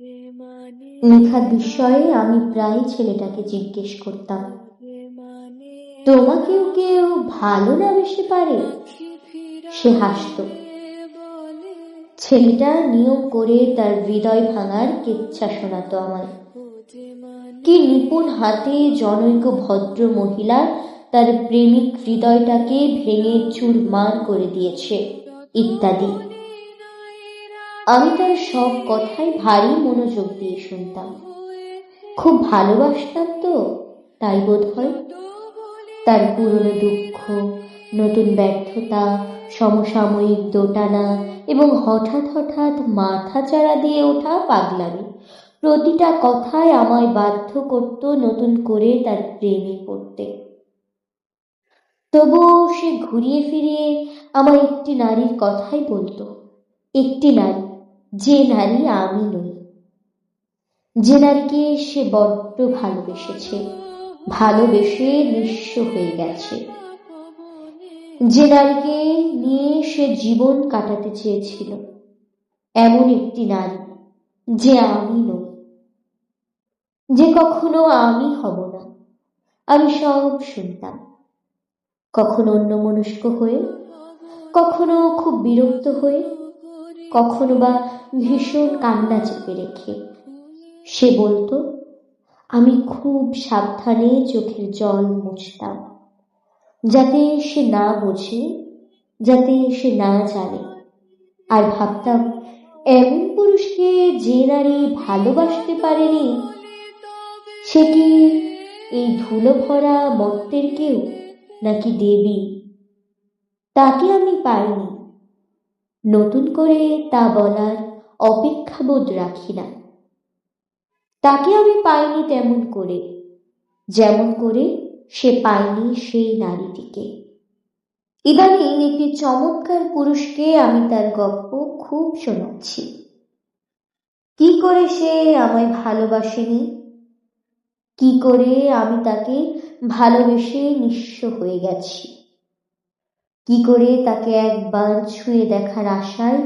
নিখাদ বিস্ময়ে আমি প্রায় ছেলেটাকে জিজ্ঞেস করতাম, তোমাকেও কেউ ভালো না বেশি পারে? সে হাসত। ছেলেটা নিয়ম করে তার হৃদয় ভাঙার কেচ্ছা শোনাতো আমায়। কি নিপুণ হাতে জনৈক ভদ্র মহিলা তার প্রেমিক হৃদয়টাকে ভেঙে চুরমার করে দিয়েছে ইত্যাদি। আমি তার সব কথাই ভারী মনোযোগ দিয়ে শুনতাম। খুব ভালোবাসতাম তো, তাই বোধ হয়। তার পুরনো দুঃখ, নতুন ব্যর্থতা, সমসাময়িক দোটানা এবং হঠাৎ হঠাৎ মাথাচাড়া দিয়ে ওঠা পাগলামি, প্রতিটা কথায় আমায় বাধ্য করত নতুন করে তার প্রেমে পড়তে। তবুও সে ঘুরিয়ে ফিরিয়ে আমার একটি নারীর কথাই বলতো। একটি নারী, যে নারী আমি নই, যে নারীকে সে বড্ড ভালোবেসেছে, ভালোবেসে নিঃস্ব হয়ে গেছে, যে নারীকে নিয়ে সে জীবন কাটাতে চেয়েছিল, এমন একটি নারী যে আমি নই, যে কখনো আমি হব না। আমি সব শুনতাম, কখনো অন্যমনস্ক হয়ে, কখনো খুব বিরক্ত হয়ে, কখনো বা ভীষণ কান্না চেপে রেখে। সে বলতো, আমি খুব সাবধানে চোখের জল মুছতাম, যাতে সে না বোঝে, যাতে সে না জানে। আর ভাবতাম, এমন পুরুষকে যে নারী ভালোবাসতে পারেনি, সে কি এই ধুলো ভরা মর্তের কেউ, নাকি দেবী? তাকে আমি পাইনি। নতুন করে তা বলার অপেক্ষাবোধ রাখি না। তাকে আমি পাইনি তেমন করে, যেমন করে সে পায়নি সেই নারীটিকে। ইদানিং একটি চমৎকার পুরুষকে আমি তার গল্প খুব শোনাচ্ছি। কি করে সে আমায় ভালোবাসেনি, কি করে আমি তাকে ভালোবেসে নিঃস্ব হয়ে গেছি, কি করে তাকে একবার ছুঁয়ে দেখার আশায়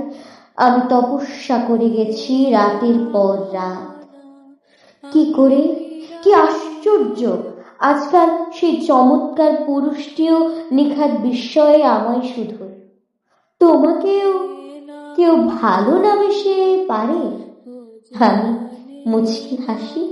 আমি তপস্যা করে গেছি রাতের পর রাত। কি করে, কি আশ্চর্য, আজকাল সেই চমৎকার পুরুষটিও নিখাদ বিস্ময়ে আমায় শুধু, তোমাকেও কেউ ভালো না বেশে পারে? আমি মুচকি হাসি।